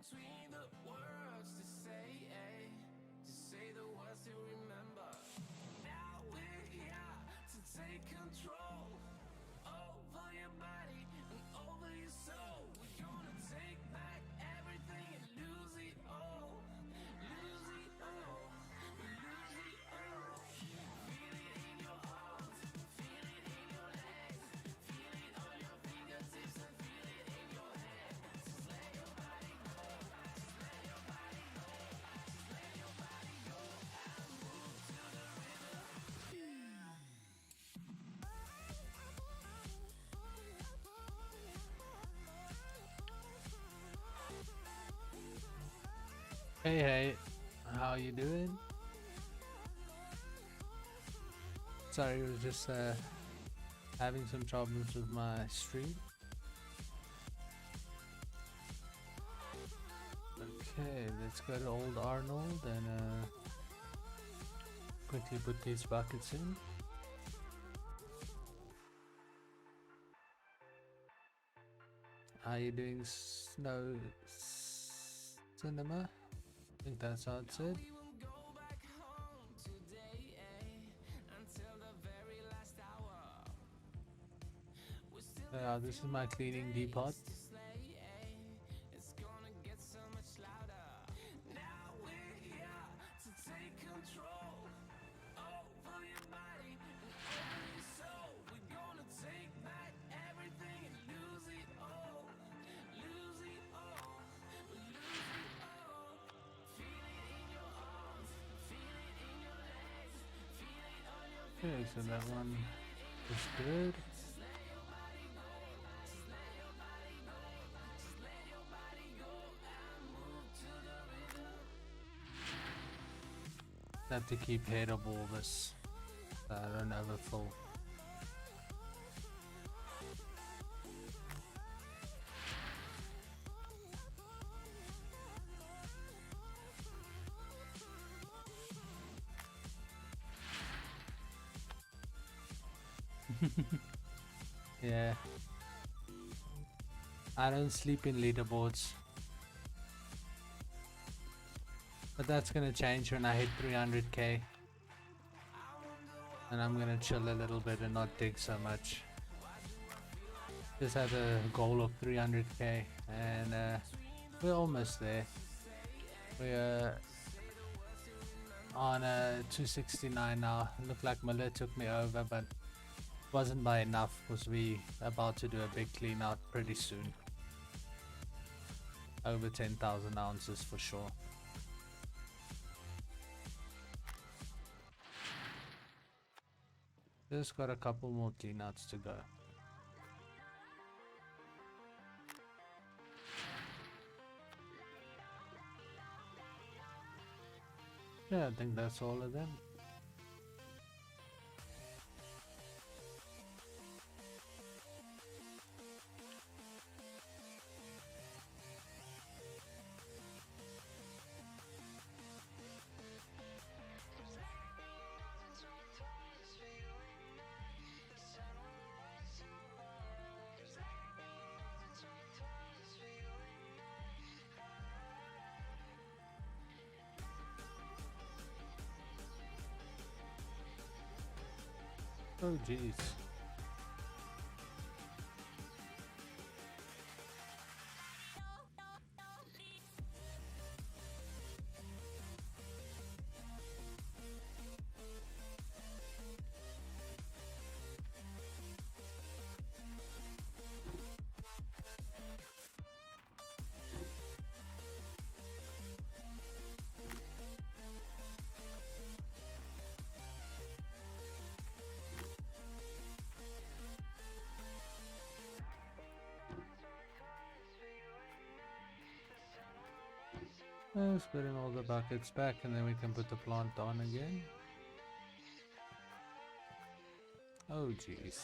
Between the words to say, to say the words to remember. Now we're here to take control over your body and over your soul. We're gonna take back everything and lose it all. Lose it all. Lose it all. Feel it in your arms. Feel it in your legs. Feel it on your fingertips and feel it in your head. Just let your body go. Just let your body go. Just let your body go and move to the rhythm. Hey, how you doing? Sorry, I was just having some problems with my stream. Okay, let's go to old Arnold and quickly put these buckets in. How you doing, Snow Cinema? I think that's how it said. This is my cleaning depot. Okay, so that one is good. Have to keep head of all this so I don't overfill. Yeah, I don't sleep in leaderboards, but that's gonna change when I hit 300k, and I'm gonna chill a little bit and not dig so much. Just had a goal of 300k and we're almost there. We're on 269 now. Looked like Miller took me over, but wasn't by enough because we about to do a big clean out pretty soon. Over 10,000 ounces for sure. Just got a couple more clean outs to go. Yeah, I think that's all of them. Oh jeez. Let's put in all the buckets back and then we can put the plant on again. Oh jeez.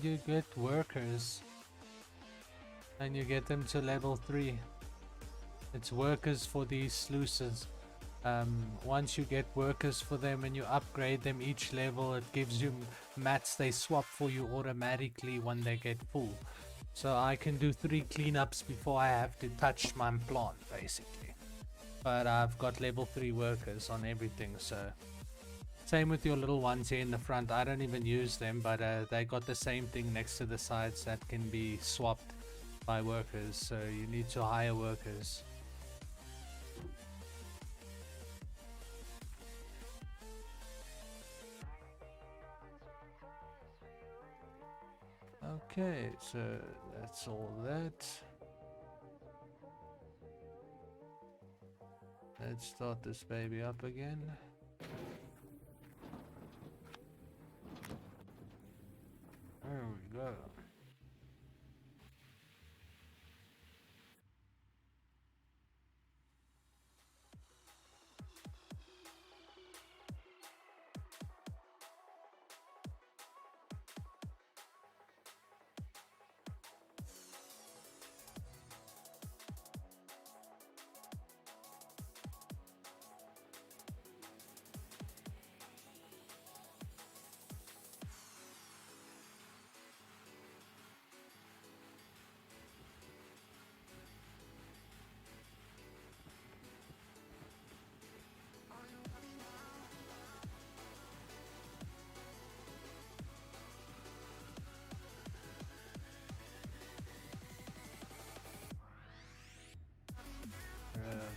You get workers and you get them to level 3. It's workers for these sluices. Once you get workers for them and you upgrade them each level, it gives you mats. They swap for you automatically when they get full. So I can do 3 cleanups before I have to touch my plant basically. But I've got level 3 workers on everything, so same with your little ones here in the front. I don't even use them, but they got the same thing next to the sides that can be swapped by workers, so you need to hire workers. Okay, so that's all that. Let's start this baby up again. There we go.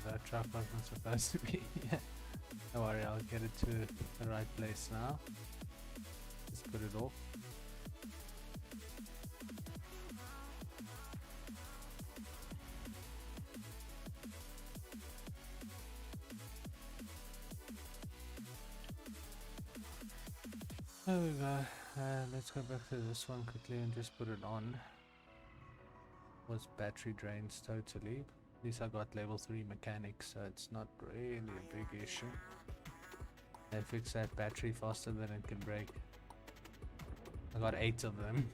That truck wasn't supposed to be. Yeah. Don't worry, I'll get it to the right place now. Just put it off. There we go. Let's go back to this one quickly and just put it on. Was battery drains totally. At least I got level 3 mechanics, so it's not really a big issue. They fix that battery faster than it can break. I got 8 of them.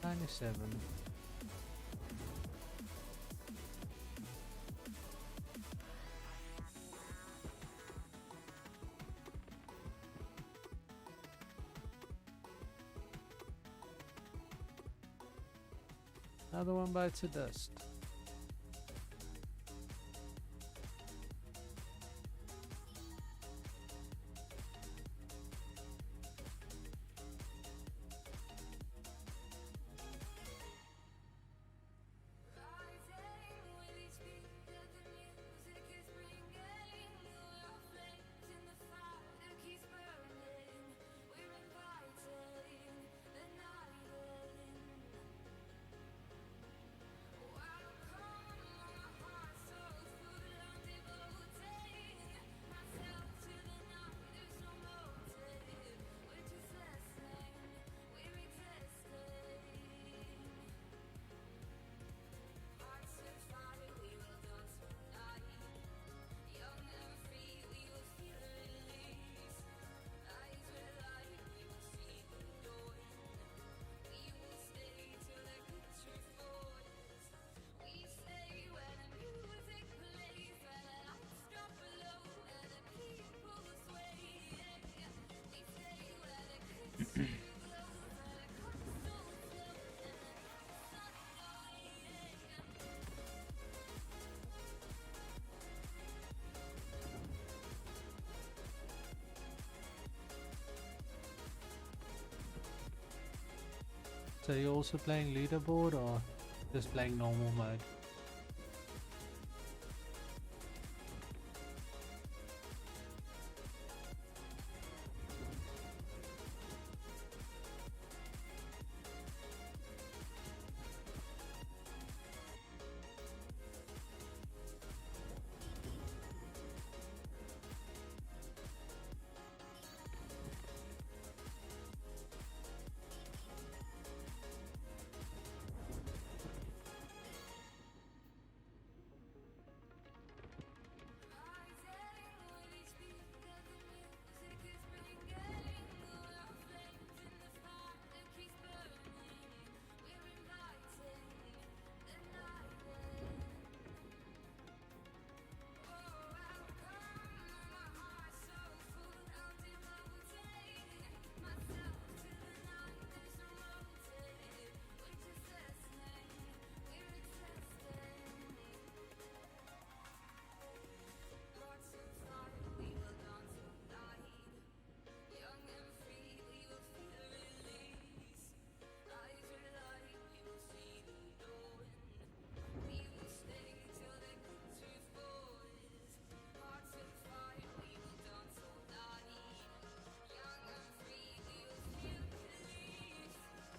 $97. Another one bites the dust. So you're also playing leaderboard or just playing normal mode?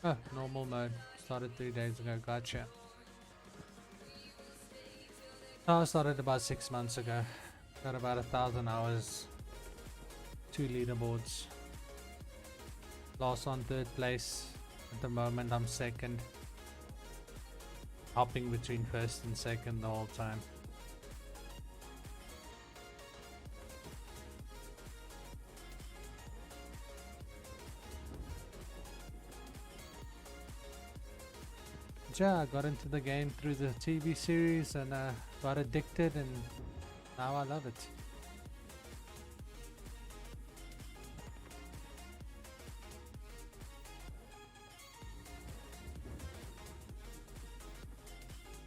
Oh, normal mode. Started 3 days ago. Gotcha. I started about 6 months ago. Got about 1,000 hours. 2 leaderboards. Lost on 3rd place. At the moment I'm 2nd. Hopping between 1st and 2nd the whole time. Yeah, I got into the game through the TV series and got addicted, and now I love it.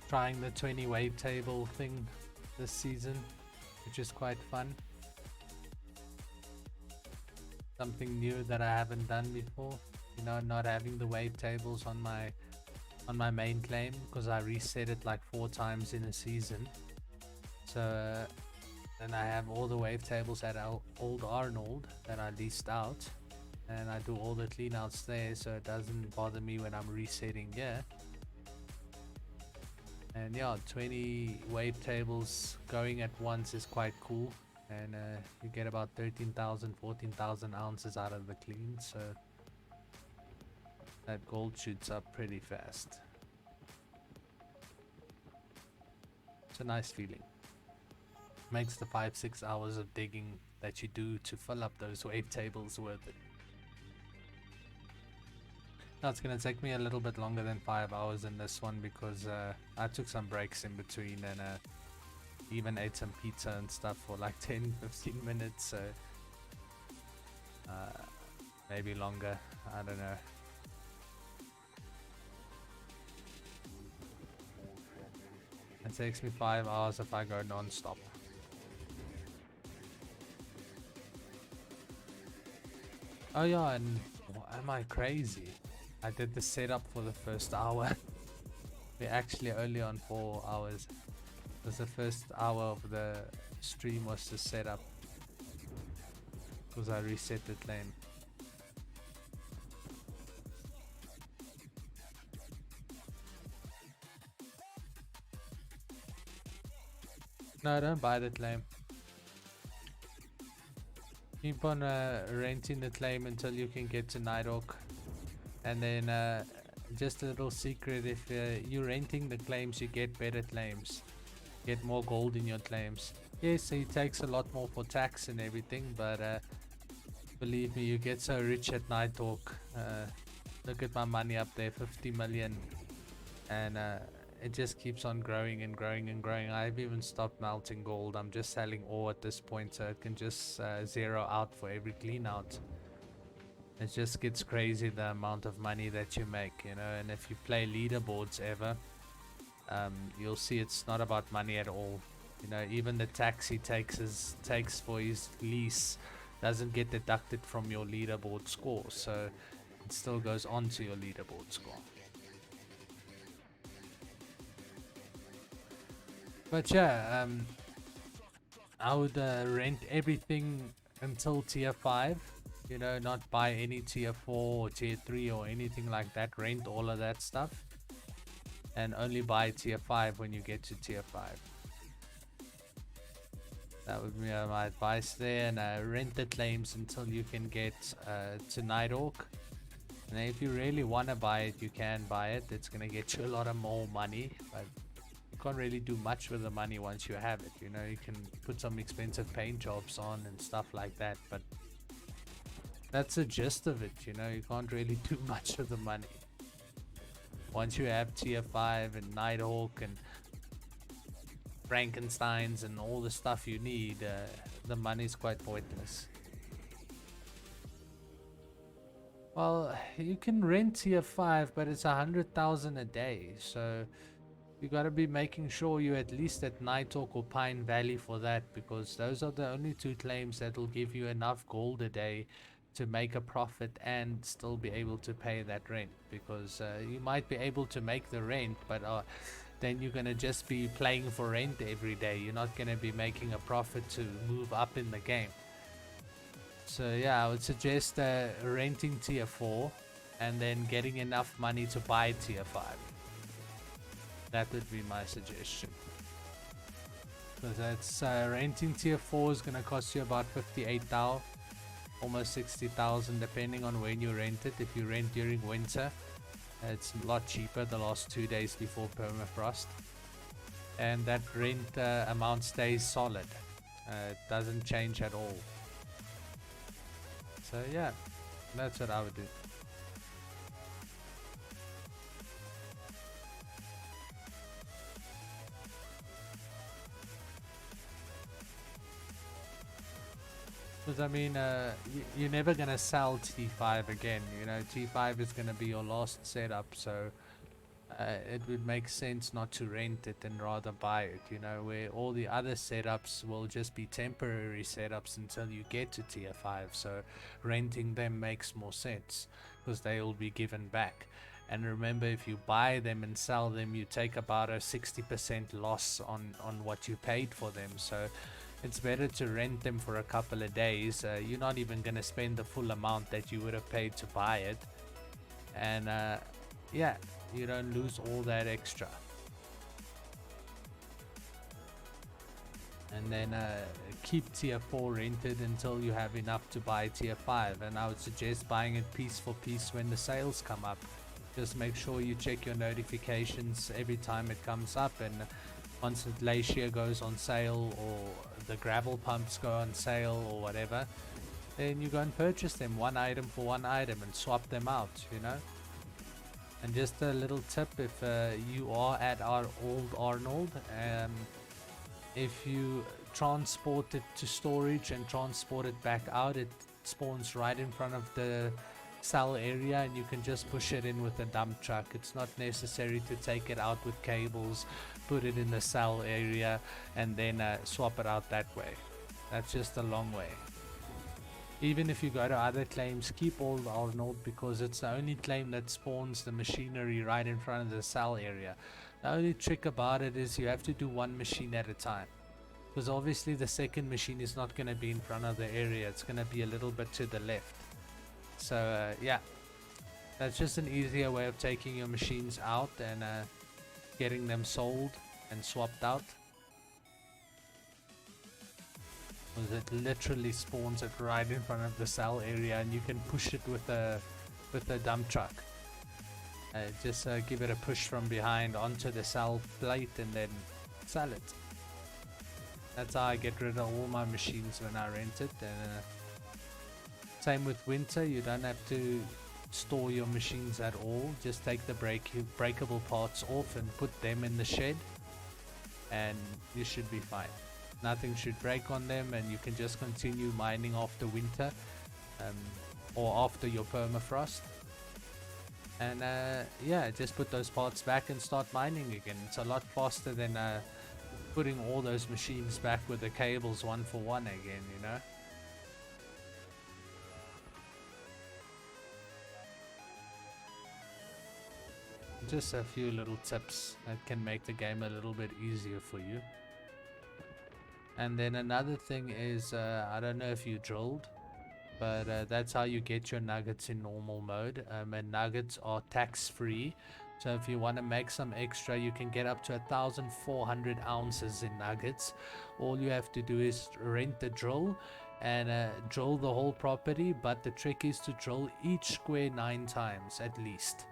Trying the 20 wave table thing this season, which is quite fun. Something new that I haven't done before. You know, not having the wave tables on my main claim, because I reset it like 4 times in a season. So then I have all the wave tables at Old Arnold that I leased out, and I do all the cleanouts there, so it doesn't bother me when I'm resetting here. And yeah, 20 wave tables going at once is quite cool, and you get about 13,000 14,000 ounces out of the clean, so that gold shoots up pretty fast. It's a nice feeling. Makes the 5-6 hours of digging that you do to fill up those wave tables worth it. Now it's gonna take me a little bit longer than 5 hours in this one, because I took some breaks in between, and even ate some pizza and stuff for like 10-15 minutes, so maybe longer, I don't know. It takes me 5 hours if I go non-stop. Oh yeah, and am I crazy? I did the setup for the first hour. We're actually only on 4 hours. Because the first hour of the stream was to set up, because I reset the claim. No, don't buy the claim. Keep on renting the claim until you can get to Nighthawk. And then just a little secret, if you're renting the claims, you get better claims. Get more gold in your claims. Yes, it takes a lot more for tax and everything, but believe me, you get so rich at Nighthawk. Look at my money up there, 50 million. And it just keeps on growing and growing and growing. I've even stopped melting gold. I'm just selling ore at this point, so it can just zero out for every clean out. It just gets crazy the amount of money that you make, you know. And if you play leaderboards ever, you'll see it's not about money at all. You know, even the tax he takes for his lease doesn't get deducted from your leaderboard score. So it still goes onto your leaderboard score. But yeah, I would rent everything until tier 5, you know, not buy any tier 4 or tier 3 or anything like that. Rent all of that stuff and only buy tier 5 when you get to tier 5. That would be my advice there. And rent the claims until you can get to Nighthawk. And if you really want to buy it, you can buy it. It's going to get you a lot of more money, but you can't really do much with the money once you have it. You know, you can put some expensive paint jobs on and stuff like that, but that's the gist of it. You know, you can't really do much with the money. Once you have tier 5 and Nighthawk and Frankensteins and all the stuff you need, the money's quite pointless. Well, you can rent tier 5, but it's 100,000 a day, so you gotta be making sure you're at least at Nighthawk or Pine Valley for that, because those are the only two claims that will give you enough gold a day to make a profit and still be able to pay that rent. Because you might be able to make the rent, but then you're gonna just be playing for rent every day. You're not gonna be making a profit to move up in the game. So yeah, I would suggest renting tier 4 and then getting enough money to buy tier 5. That would be my suggestion. Because that's renting tier 4 is gonna cost you about 58,000, almost 60,000 depending on when you rent it. If you rent during winter, it's a lot cheaper the last 2 days before permafrost. And that rent amount stays solid. It doesn't change at all. So yeah, that's what I would do. Because I mean, you're never gonna sell T5 again. You know, T5 is gonna be your last setup, so it would make sense not to rent it and rather buy it. You know, where all the other setups will just be temporary setups until you get to tier 5. So renting them makes more sense because they will be given back. And remember, if you buy them and sell them, you take about a 60% loss on what you paid for them. So it's better to rent them for a couple of days. You're not even going to spend the full amount that you would have paid to buy it. And yeah, you don't lose all that extra. And then keep tier 4 rented until you have enough to buy tier 5. And I would suggest buying it piece for piece when the sales come up. Just make sure you check your notifications every time it comes up, and once the glacier goes on sale or the gravel pumps go on sale or whatever, then you go and purchase them one item for one item and swap them out, you know. And just a little tip, if you are at our old Arnold, if you transport it to storage and transport it back out, it spawns right in front of the cell area, and you can just push it in with a dump truck. It's not necessary to take it out with cables, put it in the cell area, and then swap it out that way. That's just a long way. Even if you go to other claims, keep old Arnold, because it's the only claim that spawns the machinery right in front of the cell area. The only trick about it is you have to do one machine at a time, because obviously the second machine is not going to be in front of the area. It's going to be a little bit to the left. So yeah, that's just an easier way of taking your machines out and getting them sold and swapped out. Because it literally spawns it right in front of the cell area, and you can push it with a dump truck. Just give it a push from behind onto the cell plate and then sell it. That's how I get rid of all my machines when I rent it. And same with winter, you don't have to store your machines at all. Just take the breakable parts off and put them in the shed, and you should be fine. Nothing should break on them, and you can just continue mining after winter or after your permafrost. And yeah, just put those parts back and start mining again. It's a lot faster than putting all those machines back with the cables one for one again, you know. Just a few little tips that can make the game a little bit easier for you. And then another thing is, I don't know if you drilled, but that's how you get your nuggets in normal mode. And nuggets are tax-free. So if you want to make some extra, you can get up to 1,400 ounces in nuggets. All you have to do is rent the drill and drill the whole property. But the trick is to drill each square 9 times at least.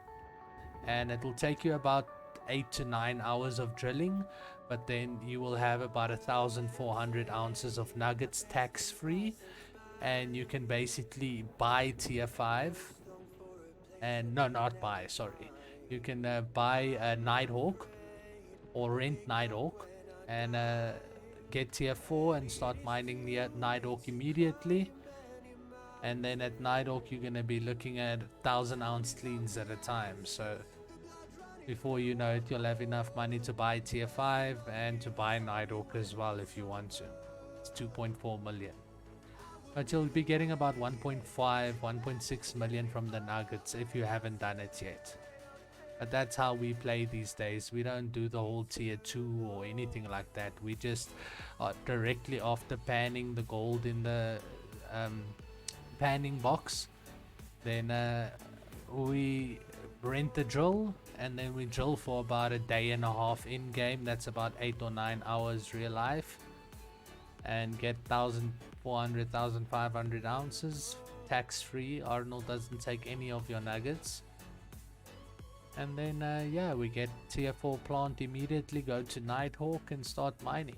And it'll take you about 8 to 9 hours of drilling. But then you will have about 1,400 ounces of nuggets tax-free. And you can basically buy tier 5. And no, not buy, sorry. You can buy a Nighthawk or rent Nighthawk and get tier 4 and start mining the Nighthawk immediately. And then at Nighthawk you're going to be looking at 1,000 ounce cleans at a time. So before you know it, you'll have enough money to buy tier 5 and to buy Nighthawk as well if you want to. It's 2.4 million. But you'll be getting about 1.5, 1.6 million from the nuggets if you haven't done it yet. But that's how we play these days. We don't do the whole tier 2 or anything like that. We just directly after panning the gold in the panning box, then we rent the drill and then we drill for about a day and a half in game. That's about 8 or 9 hours real life, and get 1,400, 1,500 ounces tax free. Arnold doesn't take any of your nuggets. And then yeah, we get tier 4 plant immediately, go to Nighthawk and start mining.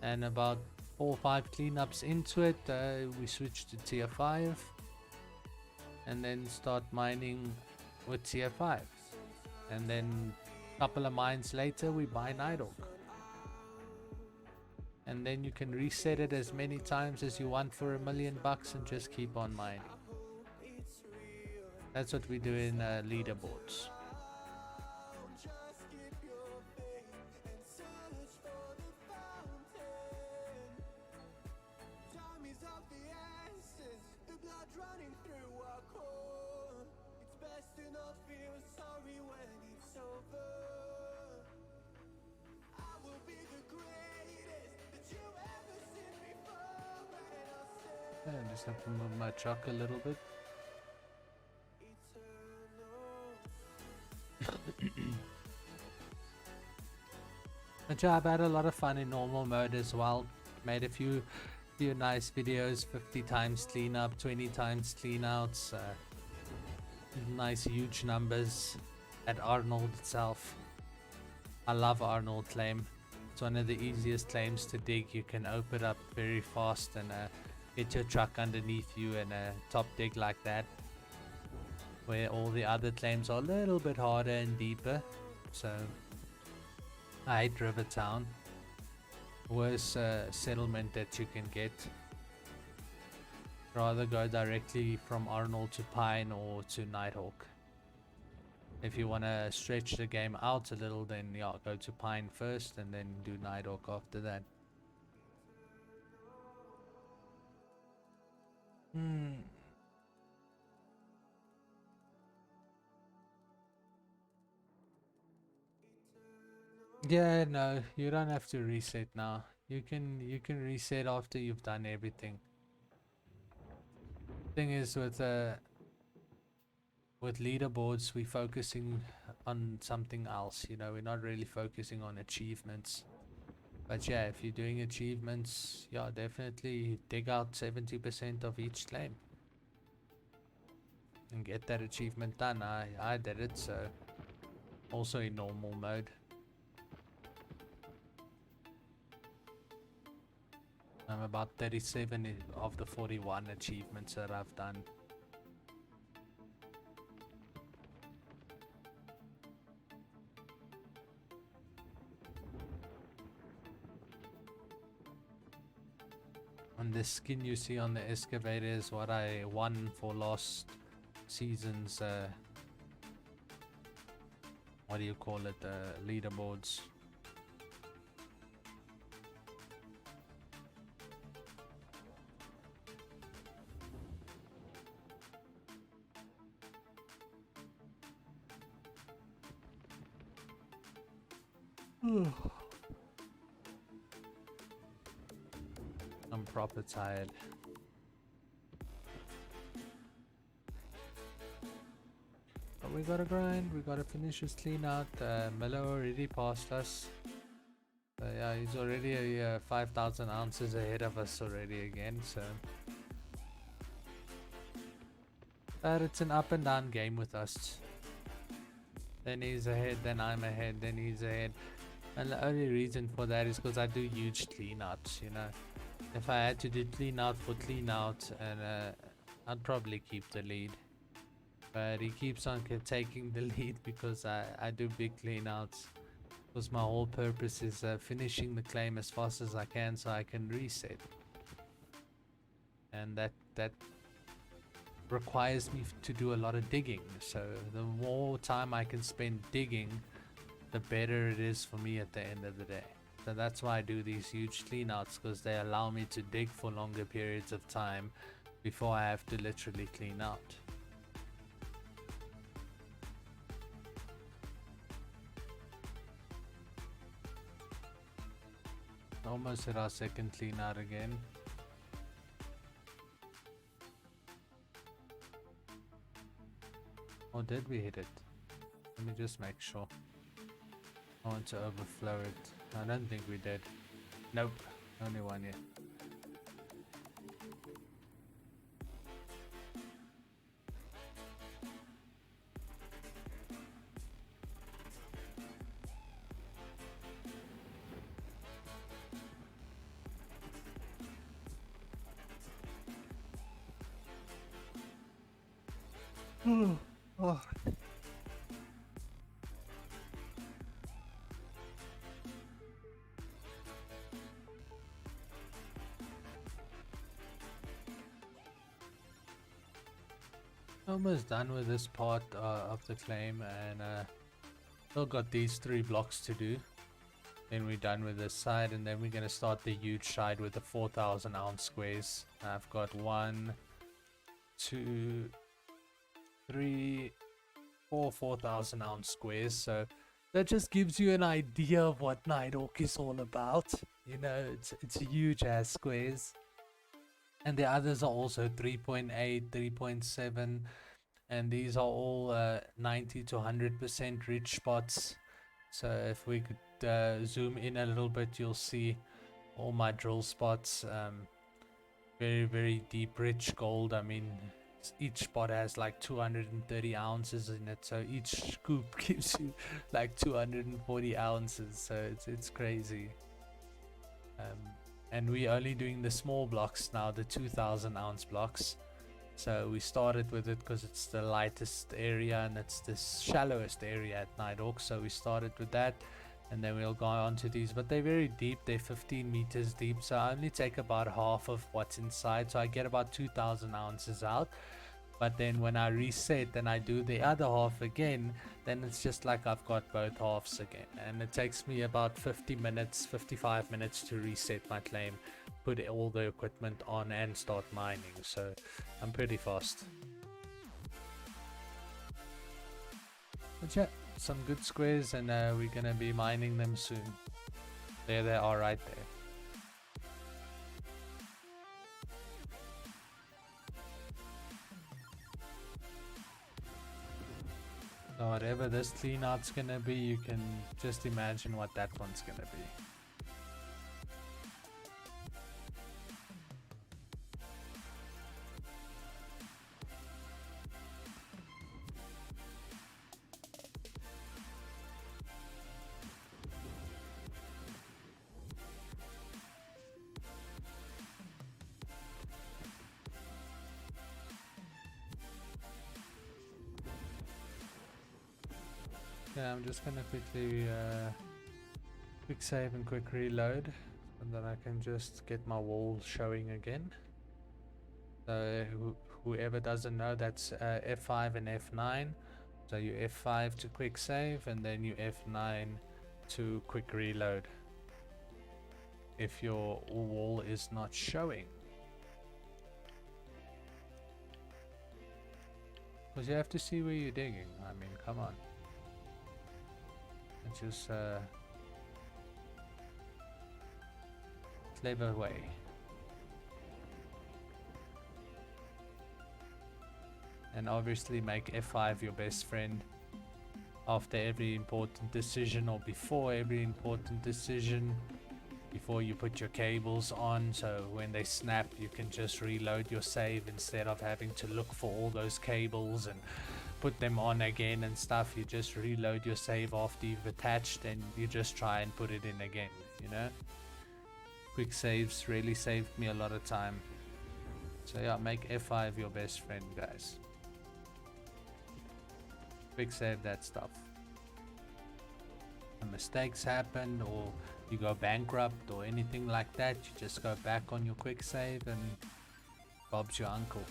And about 4 or 5 cleanups into it, we switch to tier 5 and then start mining with tier 5. And then a couple of mines later we buy Nighthawk. And then you can reset it as many times as you want for $1 million and just keep on mining. That's what we do in leaderboards. I just have to move my truck a little bit. But yeah, I've had a lot of fun in normal mode as well. Made a few nice videos, 50 times cleanup, 20 times cleanouts, nice huge numbers at Arnold itself. I love Arnold claim. It's one of the easiest claims to dig. You can open it up very fast and get your truck underneath you and top dig like that. Where all the other claims are a little bit harder and deeper. So I hate Rivertown. Worst settlement that you can get. Rather go directly from Arnold to Pine or to Nighthawk. If you want to stretch the game out a little, then yeah, go to Pine first and then do Nighthawk after that. Yeah, no, you don't have to reset now. You can reset after you've done everything. Thing is with leaderboards, we're focusing on something else, you know, we're not really focusing on achievements. But yeah, if you're doing achievements, yeah, definitely dig out 70% of each claim and get that achievement done. I did it, so also in normal mode. I'm about 37 of the 41 achievements that I've done. And the skin you see on the excavator is what I won for last season's what do you call it, leaderboards. I'm proper tired. But we gotta grind, we gotta finish this clean out. Miller already passed us. Yeah, he's already 5,000 ounces ahead of us already again, so. But it's an up and down game with us. Then he's ahead, then I'm ahead, then he's ahead. And the only reason for that is because I do huge cleanouts, you know. If I had to do clean out for clean out, and I'd probably keep the lead. But he keeps on taking the lead because I do big cleanouts. Because my whole purpose is finishing the claim as fast as I can so I can reset. And that requires me to do a lot of digging. So the more time I can spend digging, the better it is for me at the end of the day. So that's why I do these huge cleanouts, because they allow me to dig for longer periods of time before I have to literally clean out. Almost hit our second clean out again. Or did we hit it? Let me just make sure. I want to overflow it. I don't think we did. Nope, only one yet. Oh. Almost done with this part of the claim, and still got these 3 blocks to do. Then we're done with this side, and then we're gonna start the huge side with the 4,000 ounce squares. I've got 1, 2, 3, 4 4,000 ounce squares, so that just gives you an idea of what Nighthawk is all about. You know, it's huge ass squares. And the others are also 3.8, 3.7, and these are all 90 to 100% rich spots. So if we could zoom in a little bit, you'll see all my drill spots. Very, very deep, rich gold. I mean, each spot has like 230 ounces in it, so each scoop gives you like 240 ounces, so it's crazy. And we're only doing the small blocks now, the 2,000 ounce blocks. So we started with it because it's the lightest area and it's the shallowest area at Nighthawk, so we started with that, and then we'll go on to these, but they're very deep. They're 15 meters deep, so I only take about half of what's inside, so I get about 2,000 ounces out. But then when I reset and I do the other half again, then it's just like I've got both halves again, and it takes me about 50 minutes, 55 minutes to reset my claim, put all the equipment on and start mining, so I'm pretty fast. But yeah, some good squares, and we're gonna be mining them soon. There they are right there. So whatever this clean out's gonna be, you can just imagine what that one's gonna be. Yeah, I'm just gonna quickly quick save and quick reload, and then I can just get my wall showing again. So whoever doesn't know, that's F5 and F9. So you F5 to quick save, and then you F9 to quick reload if your wall is not showing. Because you have to see where you're digging. I mean, come on. It's just clever way. And obviously make F5 your best friend after every important decision, or before every important decision, before you put your cables on, so when they snap you can just reload your save instead of having to look for all those cables and put them on again and stuff. You just reload your save after you've attached and you just try and put it in again, you know. Quick saves really saved me a lot of time. So yeah, make F5 your best friend, guys. Quick save that stuff. When mistakes happen or you go bankrupt or anything like that, you just go back on your quick save and Bob's your uncle.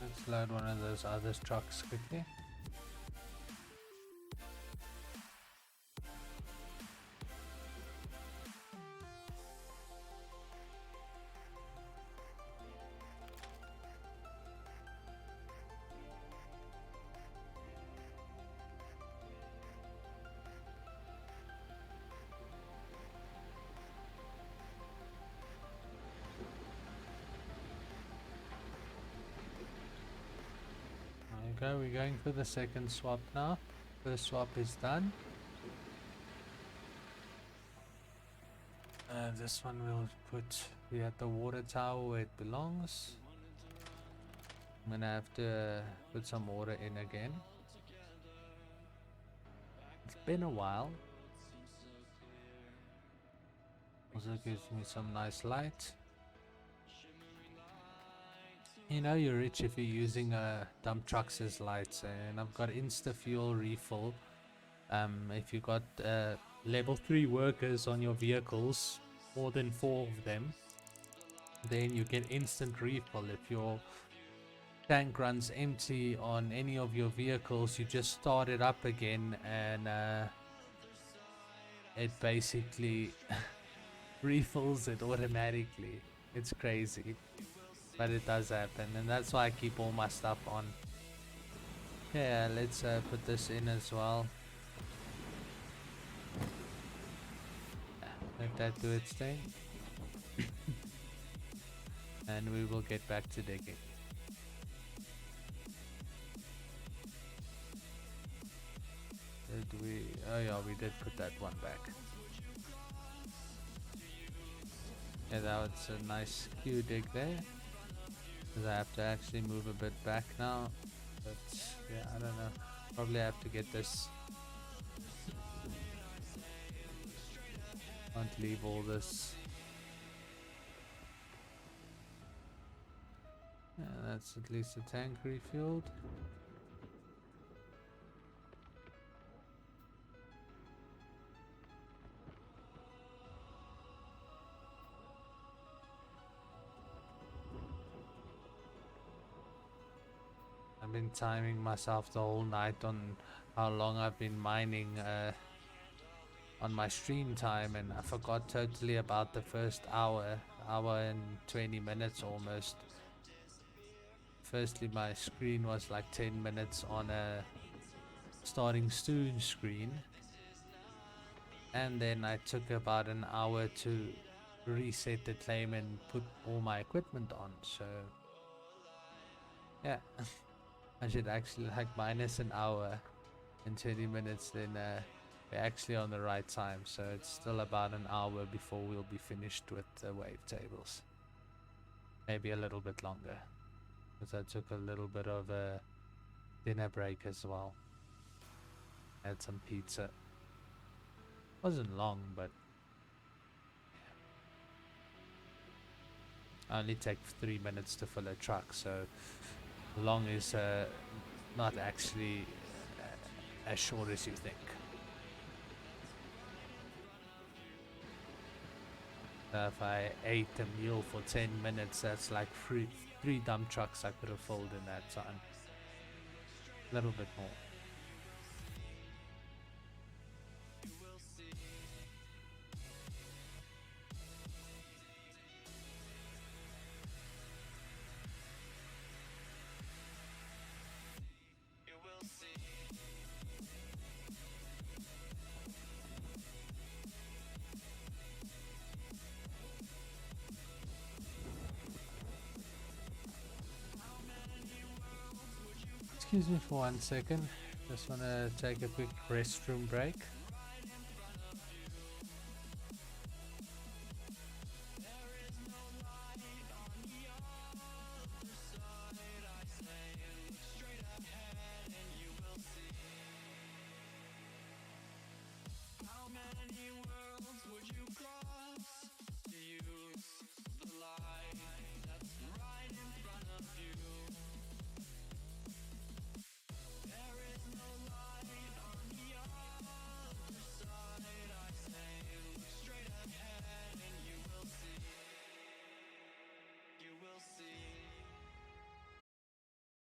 Let's load one of those other trucks quickly. There we go, we're going for the second swap now. First swap is done. This one we'll put here at the water tower where it belongs. I'm gonna have to put some water in again. It's been a while. Also gives me some nice light. You know you're rich if you're using dump trucks as lights, and I've got insta fuel refill. If you got level 3 workers on your vehicles, more than 4 of them, then you get instant refill. If your tank runs empty on any of your vehicles, you just start it up again and it basically refills it automatically. It's crazy, but it does happen, and that's why I keep all my stuff on. Yeah, let's put this in as well. Let that do its thing. And we will get back to digging. Did we? Oh yeah, we did put that one back. Yeah, that was a nice Q dig there. Because I have to actually move a bit back now. But yeah, I don't know. Probably have to get this. Can't leave all this. Yeah, that's at least a tank refueled. I've been timing myself the whole night on how long I've been mining on my stream time, and I forgot totally about the first hour and 20 minutes almost. Firstly, my screen was like 10 minutes on a starting soon screen, and then I took about an hour to reset the claim and put all my equipment on. So yeah, I should actually like minus an hour and 20 minutes, then we're actually on the right time. So it's still about an hour before we'll be finished with the wave tables. Maybe a little bit longer, because I took a little bit of a dinner break as well. Had some pizza. Wasn't long, but I only take 3 minutes to fill a truck, so long is not actually as short as you think. If I ate a meal for 10 minutes, that's like three dump trucks I could have filled in that time. A little bit more. Excuse me for 1 second. Just want to take a quick restroom break.